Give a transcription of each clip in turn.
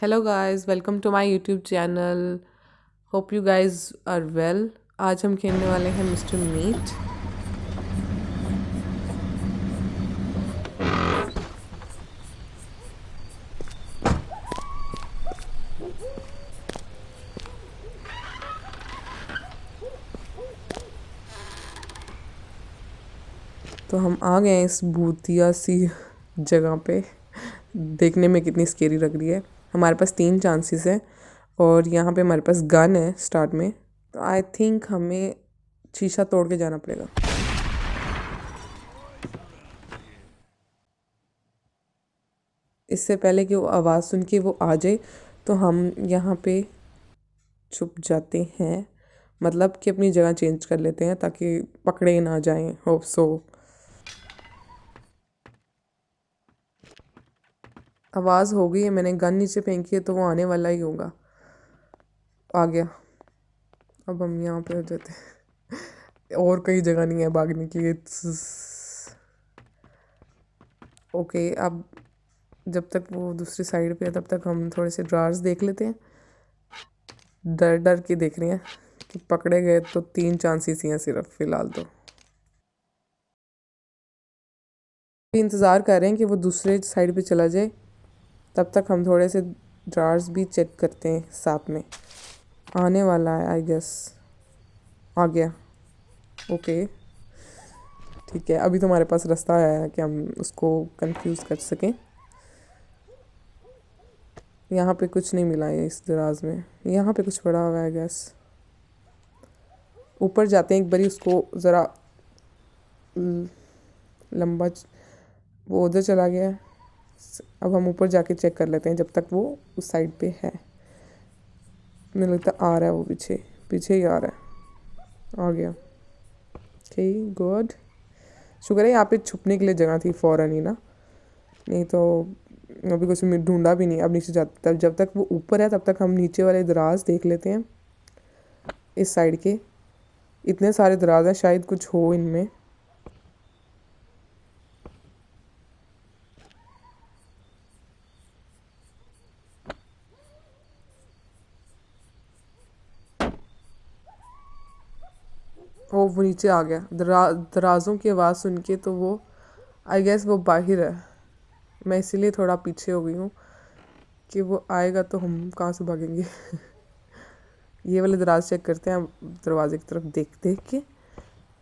Hello guys, welcome to my YouTube channel. Hope you guys are well. आज हम खेलने वाले हैं मिस्टर मीट। तो हम आ गए हैं इस भूतिया सी जगह पे। देखने में कितनी स्केरी लग रही है। हमारे पास 3 चांसेस है और यहाँ पे हमारे पास गन है स्टार्ट में। तो आई थिंक हमें शीशा तोड़ के जाना पड़ेगा। इससे पहले कि वो आवाज़ सुन के वो आ जाए तो हम यहाँ पे छुप जाते हैं। मतलब कि अपनी जगह चेंज कर लेते हैं ताकि पकड़े ना जाएं। Hope so. आवाज़ हो गई है, मैंने गन नीचे फेंकी है तो वो आने वाला ही होगा। आ गया। अब हम यहाँ पे हो जाते हैं। और कहीं जगह नहीं है भागने की। ओके, अब जब तक वो दूसरी साइड पे है तब तक हम थोड़े से ड्रार्स देख लेते हैं। डर डर के देख रहे हैं कि पकड़े गए तो 3 चांसेस ही हैं सिर्फ फिलहाल तो। इंतज़ार कर रहे हैं कि वो दूसरे साइड पे चला जाए। तब तक हम थोड़े से ड्रार्स भी चेक करते हैं साथ में। आने वाला है आई गेस। आ गया। ओके, ठीक है। अभी तो हमारे पास रास्ता आया है कि हम उसको कंफ्यूज कर सकें। यहाँ पे कुछ नहीं मिला है इस दराज में। यहाँ पे कुछ पड़ा हुआ है गैस। ऊपर जाते हैं एक बारी, उसको ज़रा लंबा वो उधर चला गया है। अब हम ऊपर जाके चेक कर लेते हैं जब तक वो उस साइड पे है। मुझे लगता आ रहा है वो पीछे पीछे ही आ रहा है। आ गया। Okay, good. शुक्र है यहाँ पे छुपने के लिए जगह थी फ़ौरन ही ना। नहीं तो अभी कुछ ढूंढा भी नहीं। अब नीचे जाते तब जब तक वो ऊपर है तब तक हम नीचे वाले दराज देख लेते हैं इस साइड के। इतने सारे दराज हैं, शायद कुछ हो इनमें। वो नीचे आ गया। दराजों की आवाज़ सुन के तो वो आई गेस वो बाहर है। मैं इसीलिए थोड़ा पीछे हो गई हूँ कि वो आएगा तो हम कहाँ से भागेंगे। ये वाले दराज चेक करते हैं दरवाजे की तरफ देख देख के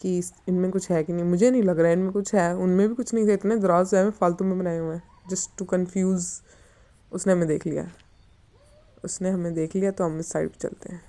कि इनमें कुछ है कि नहीं। मुझे नहीं लग रहा है इनमें कुछ है। उनमें भी कुछ नहीं थे। इतने दराज जो है फालतू में बनाए हुए हैं जस्ट टू कंफ्यूज। उसने हमें देख लिया। उसने हमें देख लिया तो हम इस साइड पे चलते हैं।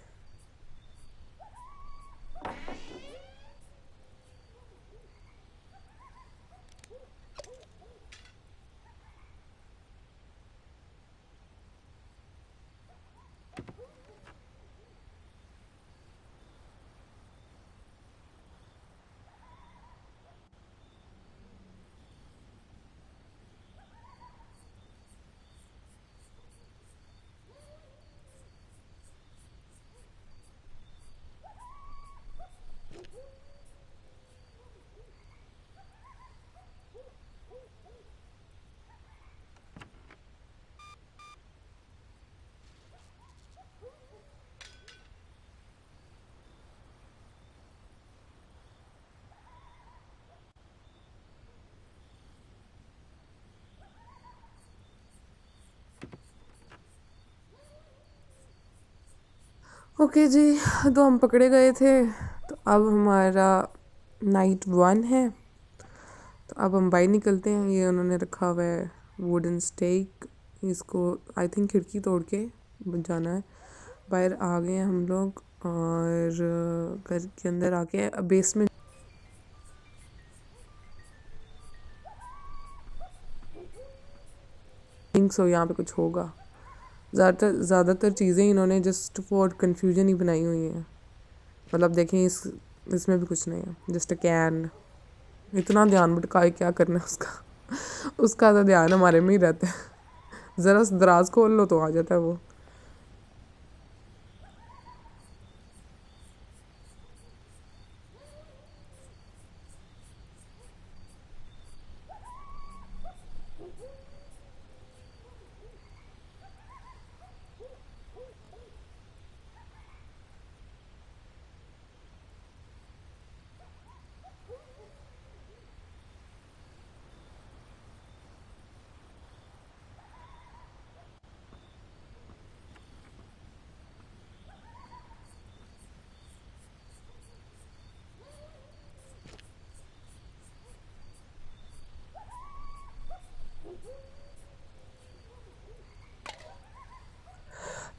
ओके जी, तो हम पकड़े गए थे। तो अब हमारा नाइट 1 है। तो अब हम बाहर निकलते हैं। ये उन्होंने रखा हुआ है वुडन स्टेक। इसको आई थिंक खिड़की तोड़ के जाना है। बाहर आ गए हैं हम लोग और घर के अंदर आके बेसमेंट थिंक सो यहाँ पे कुछ होगा। ज़्यादातर चीज़ें इन्होंने जस्ट फॉर कंफ्यूजन ही बनाई हुई हैं। मतलब देखें इसमें भी कुछ नहीं है, जस्ट अ कैन। इतना ध्यान भटकाए क्या करना है उसका। उसका तो ध्यान हमारे में ही रहता है। ज़रा दराज खोल लो तो आ जाता है वो।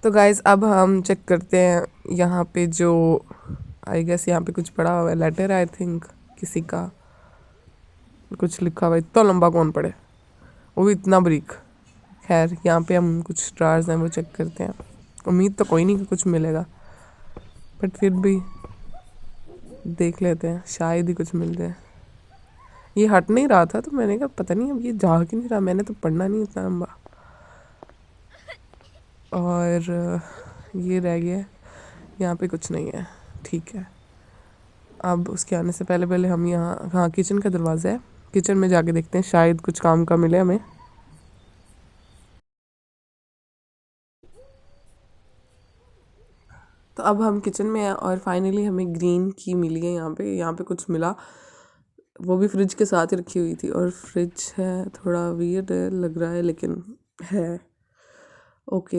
तो गाइज अब हम चेक करते हैं यहाँ पे जो आई गेस यहाँ पे कुछ पड़ा हुआ है, लेटर आई थिंक किसी का कुछ लिखा हुआ है। इतना लंबा कौन पढ़े, वो भी इतना बारीक। खैर यहाँ पे हम कुछ ड्रार्स हैं वो चेक करते हैं। उम्मीद तो कोई नहीं कि कुछ मिलेगा, बट फिर भी देख लेते हैं, शायद ही कुछ मिल जाए। ये हट नहीं रहा था तो मैंने कहा पता नहीं अब ये जा के नहीं रहा, मैंने तो पढ़ना नहीं इतना लंबा। और ये रह गया, यहाँ पे कुछ नहीं है। ठीक है, अब उसके आने से पहले पहले हम यहाँ, हाँ किचन का दरवाज़ा है, किचन में जाके देखते हैं शायद कुछ काम का मिले हमें। तो अब हम किचन में हैं और फाइनली हमें ग्रीन की मिली है। यहाँ पे कुछ मिला, वो भी फ्रिज के साथ ही रखी हुई थी। और फ्रिज है, थोड़ा वियर्ड लग रहा है लेकिन है ओके।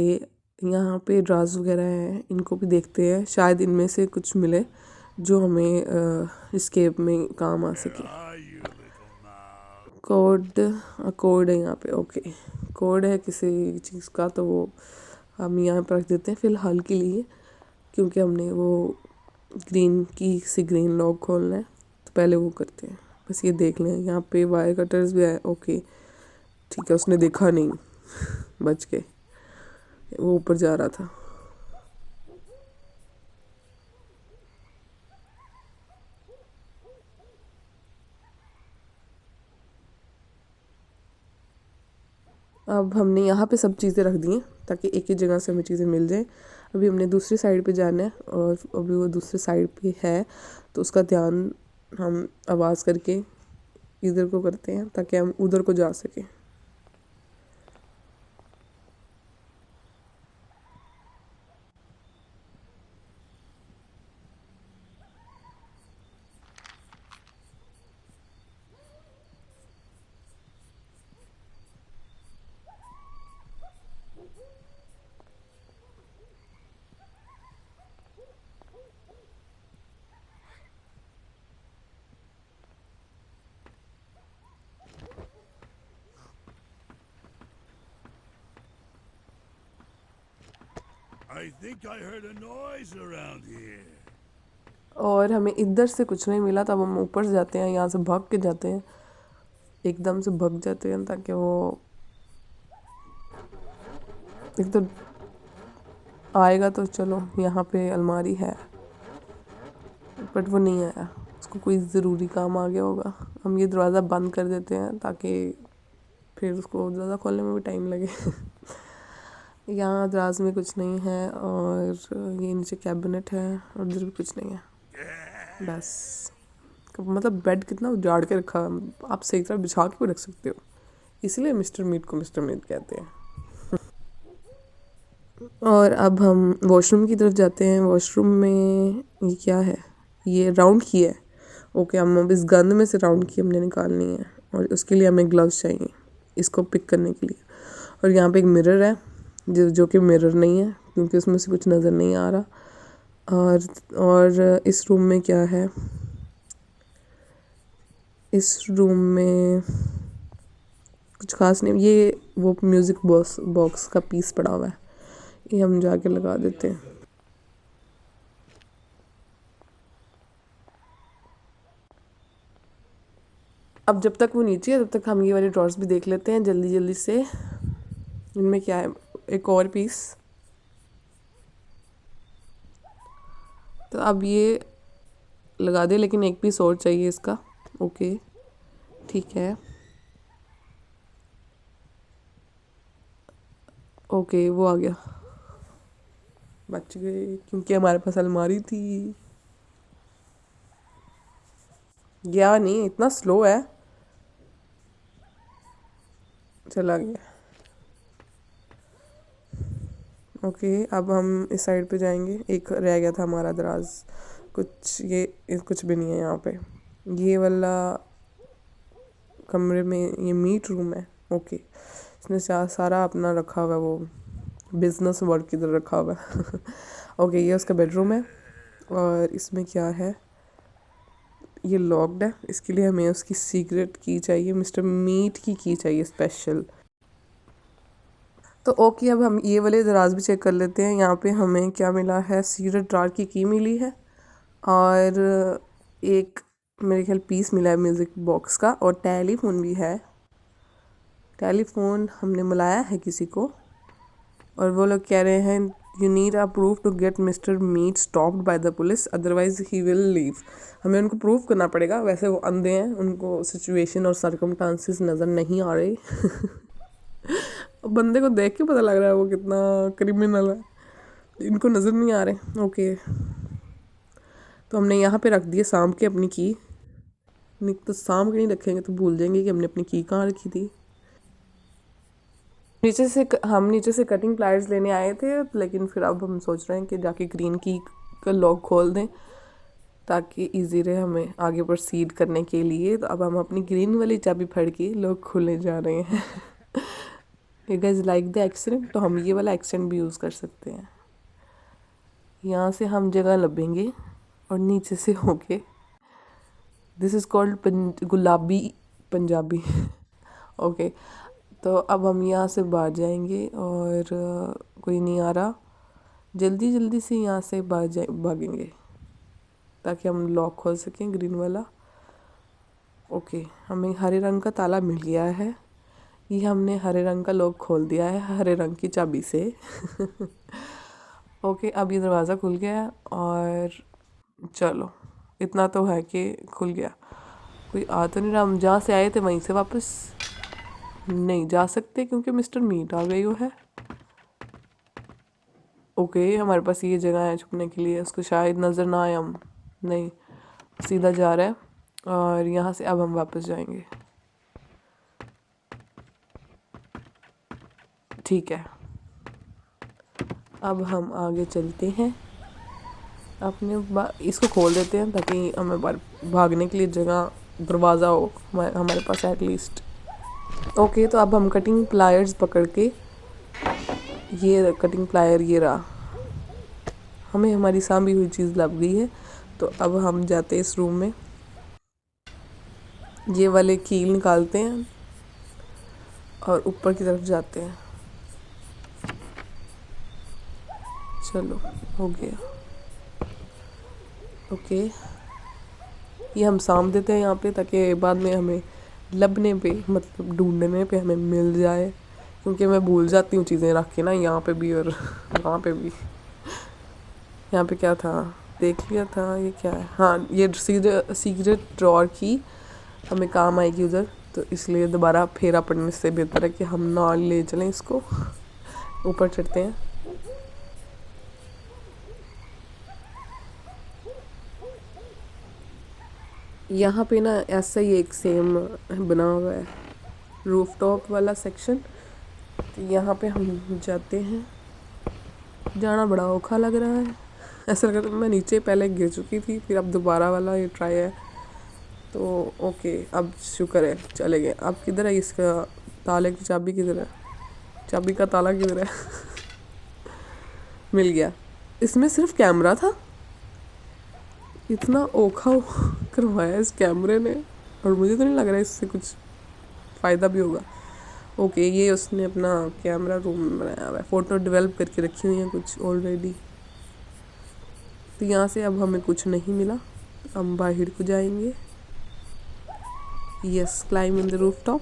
यहाँ पे ड्राज वगैरह हैं, इनको भी देखते हैं, शायद इनमें से कुछ मिले जो हमें स्केप में काम आ सके। कोड है यहाँ पे, ओके कोड है किसी चीज़ का, तो वो हम यहाँ पर रख देते हैं फ़िलहाल के लिए, क्योंकि हमने वो ग्रीन की से ग्रीन लॉक खोलना है, तो पहले वो करते हैं। बस ये देख लें, यहाँ पे वायर कटर्स भी है, ओके ठीक है। उसने देखा नहीं, बच के, वो ऊपर जा रहा था। अब हमने यहाँ पे सब चीज़ें रख दी हैं ताकि एक ही जगह से हमें चीज़ें मिल जाए। अभी हमने दूसरी साइड पे जाना है और अभी वो दूसरी साइड पे है, तो उसका ध्यान हम आवाज़ करके इधर को करते हैं ताकि हम उधर को जा सकें। I think I heard a noise around here. और हमें इधर से कुछ नहीं मिला, तब हम ऊपर से जाते हैं, यहाँ से भाग के जाते हैं, एकदम से भाग जाते हैं ताकि वो एक तो आएगा। तो चलो यहाँ पे अलमारी है, बट वो नहीं आया, उसको कोई ज़रूरी काम आ गया होगा। हम ये दरवाज़ा बंद कर देते हैं ताकि फिर उसको ज़्यादा खोलने में भी टाइम लगे। यहाँ दराज में कुछ नहीं है और ये नीचे कैबिनेट है और इधर भी कुछ नहीं है। बस मतलब बेड कितना उजाड़ के रखा, आप सही तरह बिछा के भी रख सकते हो, इसलिए मिस्टर मीट को मिस्टर मीट कहते हैं। और अब हम वॉशरूम की तरफ जाते हैं। वॉशरूम में ये क्या है, ये राउंड की है, ओके। हम अब इस गंद में से राउंड की हमने निकालनी है और उसके लिए हमें ग्लव्स चाहिए इसको पिक करने के लिए। और यहाँ पे एक मिरर है जो कि मिरर नहीं है क्योंकि उसमें से कुछ नज़र नहीं आ रहा। और इस रूम में क्या है, इस रूम में कुछ खास नहीं। ये वो म्यूज़िक बॉक्स का पीस पड़ा हुआ है, ये हम जाके लगा देते हैं। अब जब तक वो नीचे है तब तक हम ये वाले ड्रॉर्स भी देख लेते हैं जल्दी जल्दी से। इनमें क्या है, एक और पीस। तो अब ये लगा दे, लेकिन एक पीस और चाहिए इसका, ओके ठीक है। ओके वो आ गया, बच गए क्योंकि हमारे पास अलमारी थी। गया नहीं, इतना स्लो है, चला गया। ओके अब हम इस साइड पे जाएंगे, एक रह गया था हमारा दराज, कुछ भी नहीं है यहाँ पे। ये वाला कमरे में ये मीट रूम है, ओके। इसने सारा अपना रखा हुआ है, वो बिजनेस वर्क की तरह रखा हुआ है। ओके ये उसका बेडरूम है। और इसमें क्या है, ये लॉक्ड है, इसके लिए हमें उसकी सीक्रेट की चाहिए, मिस्टर मीट की चाहिए स्पेशल। तो ओके, अब हम ये वाले दराज भी चेक कर लेते हैं। यहाँ पे हमें क्या मिला है, सीक्रेट ड्रॉअर की मिली है और एक मेरे ख्याल पीस मिला है म्यूज़िक बॉक्स का, और टेलीफोन भी है। टेलीफोन हमने बुलाया है किसी को, और वो लोग कह रहे हैं you need a proof to get mister meat stopped by the police otherwise he will leave. हमें उनको प्रूफ करना पड़ेगा। वैसे वो अंधे हैं, उनको सिचुएशन और सर्कमस्टांसिस नज़र नहीं आ रहे। बंदे को देख के पता लग रहा है वो कितना क्रिमिनल है, इनको नज़र नहीं आ रहे। ओके, तो हमने यहाँ पे रख दिए सांप के अपनी की। नहीं तो सांप के नहीं रखेंगे तो भूल जाएंगे कि हमने अपनी की कहाँ रखी थी। हम नीचे से कटिंग प्लायर्स लेने आए थे, लेकिन फिर अब हम सोच रहे हैं कि जाके ग्रीन की का लॉक खोल दें ताकि इजी रहे हमें आगे प्रोसीड करने के लिए। तो अब हम अपनी ग्रीन वाली चाबी फड़ के लॉक खोलने जा रहे हैं। You guys like the accent, तो हम ये वाला एक्सेंट भी यूज़ कर सकते हैं। यहाँ से हम जगह लभेंगे और नीचे से होके, दिस इज़ कॉल्ड गुलाबी पंजाबी। ओके, तो अब हम यहाँ से बाहर जाएंगे और कोई नहीं आ रहा, जल्दी जल्दी से यहाँ से भागेंगे ताकि हम लॉक खोल सकें ग्रीन वाला। ओके, हमें हरे रंग का ताला मिल गया है। ये हमने हरे रंग का लॉक खोल दिया है हरे रंग की चाबी से। ओके, अब ये दरवाज़ा खुल गया है और चलो इतना तो है कि खुल गया। कोई आ तो नहीं रहा। हम जहाँ से आए थे वहीं से वापस नहीं जा सकते क्योंकि मिस्टर मीट आ गई वो है। ओके, हमारे पास ये जगह है छुपने के लिए, उसको शायद नज़र ना आए। हम नहीं, सीधा जा रहा है और यहाँ से अब हम वापस जाएंगे। ठीक है, अब हम आगे चलते हैं। अपने इसको खोल देते हैं ताकि हमें भागने के लिए जगह, दरवाज़ा हो हमारे पास एटलीस्ट। ओके, तो अब हम कटिंग प्लायर्स पकड़ के, ये कटिंग प्लायर ये रहा, हमें हमारी सांभी हुई चीज़ लग गई है। तो अब हम जाते हैं इस रूम में, ये वाले कील निकालते हैं और ऊपर की तरफ जाते हैं। चलो हो गया। ओके, ये हम साम देते हैं यहाँ पे ताकि बाद में हमें लबने पे, मतलब ढूंढने पे हमें मिल जाए, क्योंकि मैं भूल जाती हूँ चीज़ें रख के ना, यहाँ पे भी और वहाँ पे भी। यहाँ पे क्या था, देख लिया था। ये क्या है, हाँ ये सीक्रेट ड्रॉअर की हमें काम आएगी उधर, तो इसलिए दोबारा फेरा पड़ने से बेहतर है कि हम ना ले चलें इसको। ऊपर चढ़ते हैं। यहाँ पे ना ऐसा ही एक सेम बना हुआ है रूफ टॉप वाला सेक्शन, तो यहाँ पे हम जाते हैं। जाना बड़ा औखा लग रहा है, ऐसा लग रहा है मैं नीचे पहले गिर चुकी थी, फिर अब दोबारा वाला ये ट्राई है। तो ओके, अब शुक्र है चले गए। अब किधर है इसका ताले की चाबी, किधर है चाबी का ताला, किधर है? मिल गया। इसमें सिर्फ कैमरा था, इतना औखा करवाया इस कैमरे ने, और मुझे तो नहीं लग रहा है इससे कुछ फ़ायदा भी होगा। ओके, ये उसने अपना कैमरा रूम बनाया हुआ है, फ़ोटो डेवलप करके रखी हुई है कुछ ऑलरेडी। तो यहाँ से अब हमें कुछ नहीं मिला, हम बाहर को जाएंगे। Yes, climb in the roof top.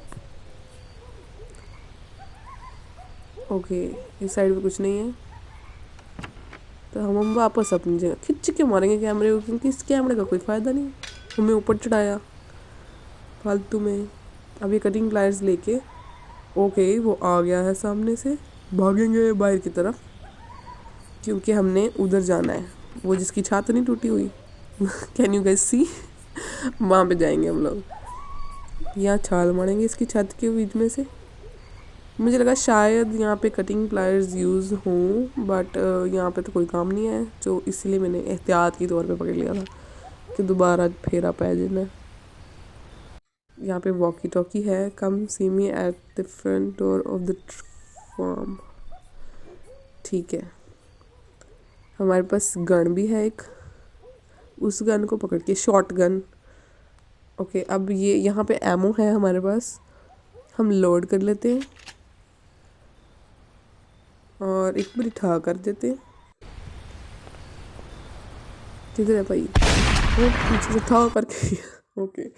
Okay, इस साइड पे कुछ नहीं है, तो हम वापस अपनी जगह खिंच के मारेंगे कैमरे को, क्योंकि इस कैमरे का कोई फ़ायदा नहीं, हमें ऊपर चढ़ाया फालतू में। अब ये कटिंग प्लायर्स लेके, ओके वो आ गया है सामने से, भागेंगे बाहर की तरफ क्योंकि हमने उधर जाना है, वो जिसकी छत नहीं टूटी हुई। कैन यू गाइस सी, वहाँ पे जाएंगे हम लोग। यहाँ छाल मारेंगे इसकी छत के बीच में से। मुझे लगा शायद यहाँ पे कटिंग प्लायर्स यूज़ हों, बट यहाँ पे तो कोई काम नहीं है, जो इसलिए मैंने एहतियात के तौर पे पकड़ लिया था कि दोबारा फेरा पै जाना। यहाँ पे वॉकी टॉकी है, come see me at the front door of the farm. ठीक है, हमारे पास गन भी है एक, उस गन को पकड़ के, शॉर्ट गन। ओके, अब ये यहाँ पे एमो है हमारे पास, हम लोड कर लेते हैं। और एक बारी ठा कर देते हैं। किधर है भाई? वो पीछे से ठा करके ओके।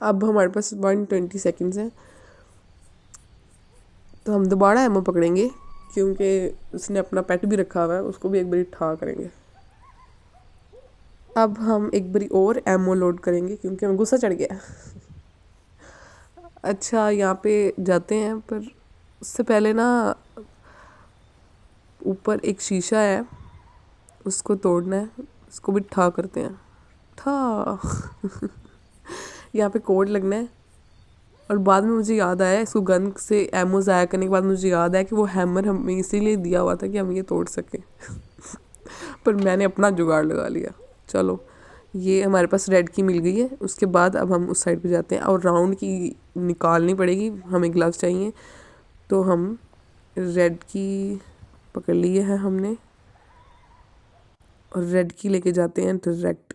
अब हमारे पास 120 सेकेंड्स हैं, तो हम दोबारा एमओ पकड़ेंगे क्योंकि उसने अपना पेट भी रखा हुआ है, उसको भी एक बारी ठा करेंगे। अब हम एक बारी और एमओ लोड करेंगे क्योंकि हमें गुस्सा चढ़ गया। अच्छा यहाँ पे जाते हैं, पर उससे पहले ना ऊपर एक शीशा है, उसको तोड़ना है, उसको भी ठा करते हैं। ठा यहाँ पे कोड लगना है। और बाद में मुझे याद आया, इसको गन से एमओ ज़ाया करने के बाद मुझे याद आया कि वो हैमर हमें इसीलिए दिया हुआ था कि हम ये तोड़ सकें पर मैंने अपना जुगाड़ लगा लिया। चलो ये हमारे पास रेड की मिल गई है। उसके बाद अब हम उस साइड पे जाते हैं और राउंड की निकालनी पड़ेगी, हमें ग्लव्स चाहिए। तो हम रेड की पकड़ लिए है हमने और रेड की लेके जाते हैं डायरेक्ट।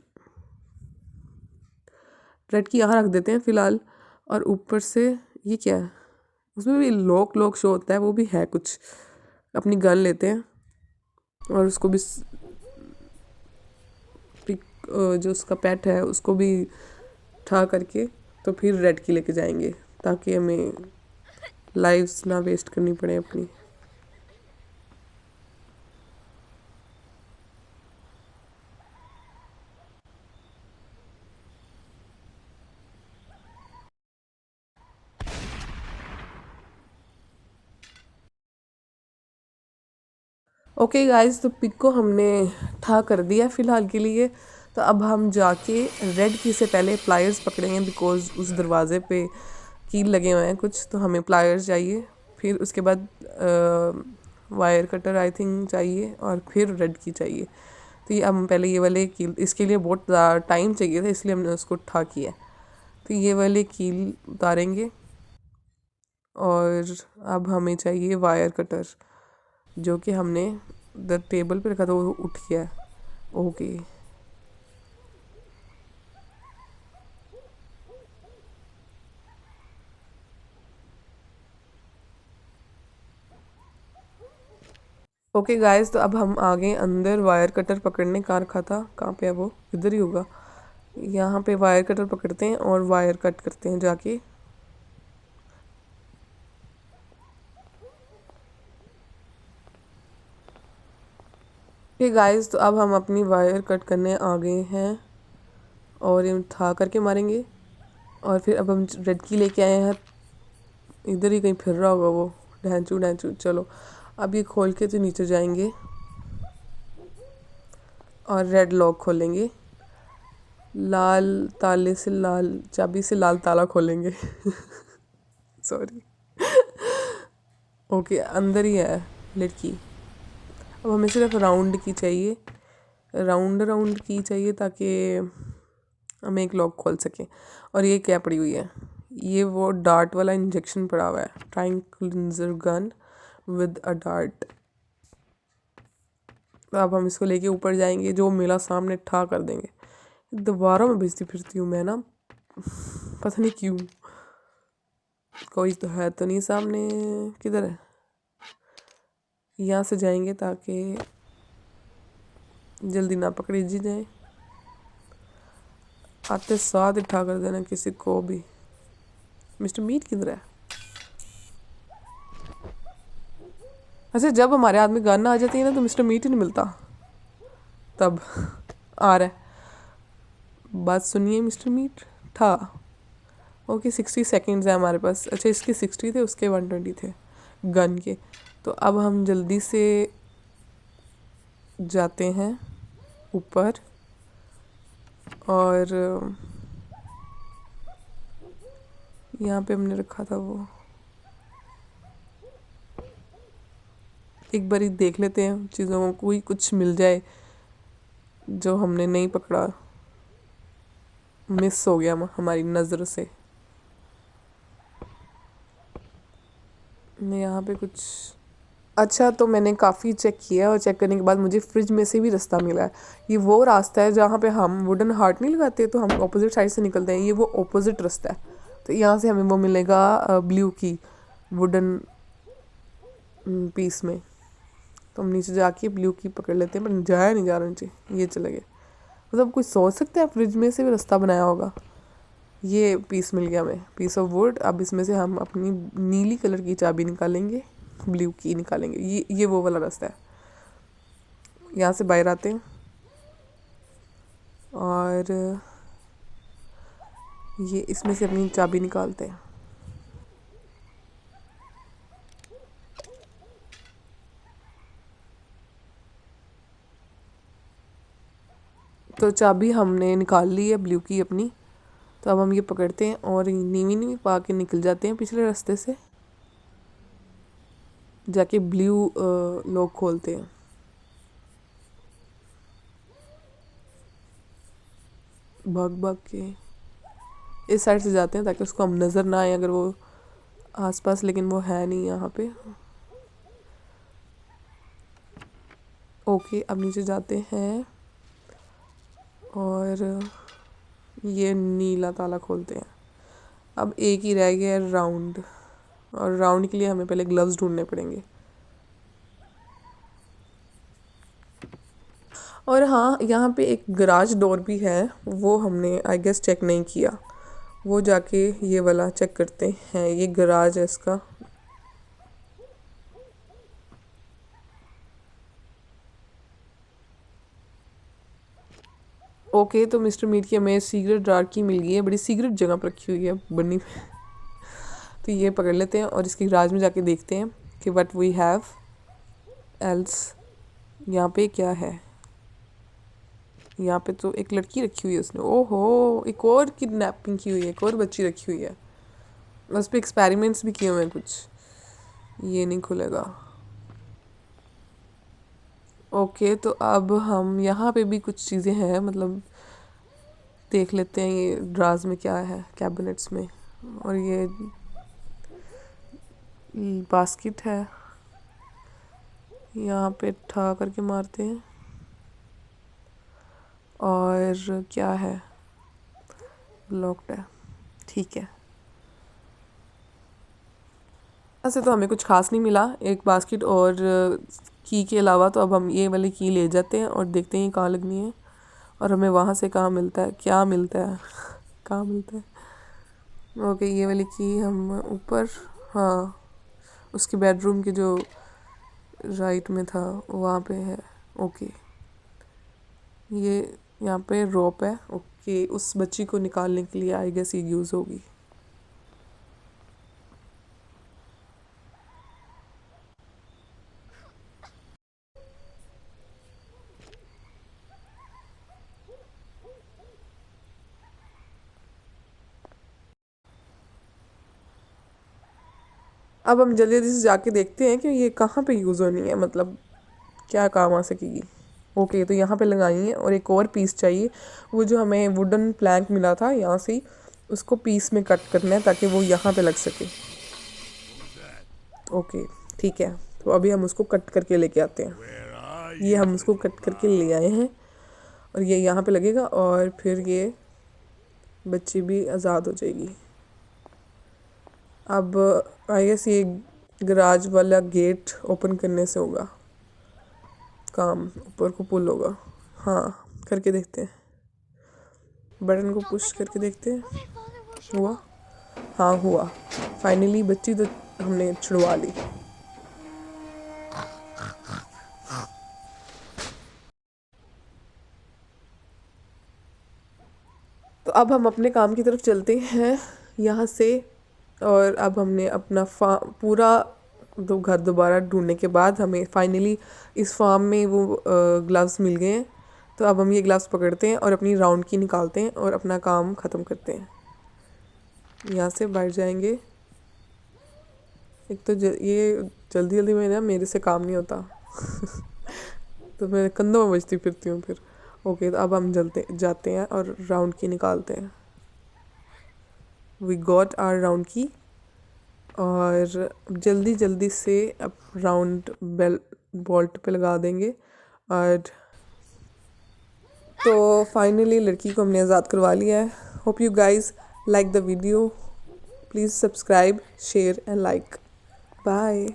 रेड की यहाँ रख देते हैं फ़िलहाल। और ऊपर से ये क्या है, उसमें भी लॉक लॉक शो होता है, वो भी है कुछ। अपनी गन लेते हैं और उसको भी जो उसका पेट है उसको भी ठा करके तो फिर रेड की लेके जाएंगे, ताकि हमें लाइव्स ना वेस्ट करनी पड़े अपनी। ओके गाइस, तो पिक को हमने ठा कर दिया फ़िलहाल के लिए। तो अब हम जाके रेड की से पहले प्लायर्स पकड़ेंगे, बिकॉज़ उस दरवाज़े पे कील लगे हुए हैं कुछ, तो हमें प्लायर्स चाहिए। फिर उसके बाद वायर कटर आई थिंक चाहिए और फिर रेड की चाहिए। तो ये हम पहले ये वाले कील, इसके लिए बहुत टाइम चाहिए था इसलिए हमने उसको ठा किया। तो ये वाले कील उतारेंगे और अब हमें चाहिए वायर कटर, जो कि हमने टेबल पे रखा था, वो उठ गया है। ओके ओके गाइस, तो अब हम आ गए अंदर वायर कटर पकड़ने। कहाँ रखा था, कहाँ पे है वो? इधर ही होगा। यहाँ पे वायर कटर पकड़ते हैं और वायर कट करते हैं जाके। ओके गाइस, तो अब हम अपनी वायर कट करने आ गए हैं और ये था करके मारेंगे। और फिर अब हम रेड की लेके आए हैं, इधर ही कहीं फिर रहा होगा वो ढैंचू ढैंचू। चलो अब ये खोल के तो नीचे जाएंगे और रेड लॉक खोलेंगे, लाल ताले से, लाल चाबी से लाल ताला खोलेंगे सॉरी ओके अंदर ही है लड़की। अब हमें सिर्फ राउंड की चाहिए, राउंड राउंड की चाहिए ताकि हम एक लॉक खोल सकें। और ये क्या पड़ी हुई है, ये वो डार्ट वाला इंजेक्शन पड़ा हुआ है, ट्रायंक्लिजर गन विद अ डार्ट। तो अब हम इसको लेके ऊपर जाएंगे, जो मिला सामने ठा कर देंगे। दोबारा मैं भेजती फिरती हूँ मैं ना, पता नहीं क्यों। कोई तो है तो नहीं सामने, किधर है? यहाँ से जाएंगे ताकि जल्दी ना पकड़ी जी जाए। आते साथ उठा कर देना किसी को भी। मिस्टर मीट किधर है? अच्छा, जब हमारे हाथ में गन आ जाती है ना तो मिस्टर मीट ही नहीं मिलता, तब आ रहा है। बात सुनिए मिस्टर मीट था। ओके 60 सेकेंड्स है हमारे पास। अच्छा इसके 60 थे, उसके 120 थे गन के। तो अब हम जल्दी से जाते हैं ऊपर और यहाँ पे हमने रखा था वो, एक बारी देख लेते हैं चीज़ों को, कोई कुछ मिल जाए जो हमने नहीं पकड़ा, मिस हो गया हमारी नज़र से। यहाँ पे कुछ, अच्छा तो मैंने काफ़ी चेक किया और चेक करने के बाद मुझे फ्रिज में से भी रास्ता मिला है। ये वो रास्ता है जहाँ पे हम वुडन हार्ट नहीं लगाते तो हम ऑपोजिट साइड से निकलते हैं, ये वो ऑपोजिट रास्ता है। तो यहाँ से हमें वो मिलेगा ब्लू की वुडन पीस में। तो हम नीचे जाके ब्लू की पकड़ लेते हैं, पर जाया नहीं जा रहा नीचे, ये चले गए। मतलब कोई सोच सकता है फ्रिज में से भी रास्ता बनाया होगा। ये पीस मिल गया हमें, पीस ऑफ वुड। अब इसमें से हम अपनी नीली कलर की चाबी निकालेंगे, ब्लू की निकालेंगे। ये वो वाला रास्ता है। यहाँ से बाहर आते हैं और ये इसमें से अपनी चाबी निकालते हैं। तो चाबी हमने निकाल ली है ब्लू की अपनी। तो अब हम ये पकड़ते हैं और नीवी नीवी पा के निकल जाते हैं पिछले रास्ते से, जाके ब्लू लॉक खोलते हैं। भाग भाग के इस साइड से जाते हैं ताकि उसको हम नज़र ना आए अगर वो आसपास, लेकिन वो है नहीं यहाँ पे। ओके, अब नीचे जाते हैं और ये नीला ताला खोलते हैं। अब एक ही रह गया है राउंड, और राउंड के लिए हमें पहले ग्लव्स ढूंढने पड़ेंगे। और हाँ, यहाँ पे एक गराज डोर भी है, वो हमने आई गेस चेक नहीं किया। वो जाके ये वाला चेक करते हैं। ये गराज है इसका। ओके, तो मिस्टर मीट की हमें सीक्रेट ड्रार की मिल गई है, बड़ी सीक्रेट जगह पर रखी हुई है बन्नी में। तो ये पकड़ लेते हैं और इसके गराज में जाके देखते हैं कि व्हाट वी हैव एल्स। यहाँ पे क्या है? यहाँ पे तो एक लड़की रखी हुई है उसने। ओहो, एक और किडनैपिंग की हुई है, एक और बच्ची रखी हुई है। उस पर एक्सपेरिमेंट्स भी किए हुए हैं कुछ। ये नहीं खुलेगा। ओके, तो अब हम यहाँ पे भी कुछ चीज़ें हैं, मतलब देख लेते हैं ये ड्राज में क्या है, कैबिनेट्स में। और ये बास्केट है, यहाँ पे ठा करके मारते हैं। और क्या है? लॉक्ड है, ठीक है। ऐसे तो हमें कुछ खास नहीं मिला, एक बास्केट और की के अलावा। तो अब हम ये वाली की ले जाते हैं और देखते हैं कहाँ लगनी है, और हमें वहाँ से कहाँ मिलता है, क्या मिलता है कहाँ मिलता है। ओके, ये वाली की हम ऊपर, हाँ, उसके बेडरूम के जो राइट में था वहाँ पे है। ओके, ये यहाँ पे रोप है। ओके, उस बच्ची को निकालने के लिए आई गेस ये यूज़ होगी। अब हम जल्दी जल्दी से जाके देखते हैं कि ये कहाँ पे यूज़ होनी है, मतलब क्या काम आ सकेगी। ओके, तो यहाँ पे लगाई है और एक और पीस चाहिए। वो जो हमें वुडन प्लैंक मिला था यहाँ से, उसको पीस में कट करना है ताकि वो यहाँ पे लग सके। ओके, ठीक है। तो अभी हम उसको कट करके लेके आते हैं। Where are ये हम you? उसको कट करके ले आए हैं और ये यहाँ पे लगेगा और फिर ये बच्ची भी आज़ाद हो जाएगी। अब आई गेस ये गराज वाला गेट ओपन करने से होगा काम, ऊपर को पुल होगा। हाँ, करके देखते हैं, बटन को पुश करके देखते हैं। हुआ? हाँ, हुआ। फाइनली बच्ची तो हमने छुड़वा ली। तो अब हम अपने काम की तरफ चलते हैं यहाँ से। और अब हमने अपना पूरा घर दोबारा ढूंढने के बाद हमें फाइनली इस फार्म में वो ग्लव्स मिल गए हैं। तो अब हम ये ग्लव्स पकड़ते हैं और अपनी राउंड की निकालते हैं और अपना काम ख़त्म करते हैं। यहाँ से बाहर जाएंगे। एक तो ये जल्दी जल्दी में ना मेरे से काम नहीं होता तो मैं कंधों में बजती फिरती हूँ फिर। ओके, तो अब हम जाते हैं और राउंड की निकालते हैं। वी गॉट आवर राउंड की। और जल्दी जल्दी से अब राउंड बेल बोल्ट पे लगा देंगे। और तो फाइनली लड़की को हमने आज़ाद करवा लिया है। Hope you guys like the video. Please subscribe, share and like. Bye.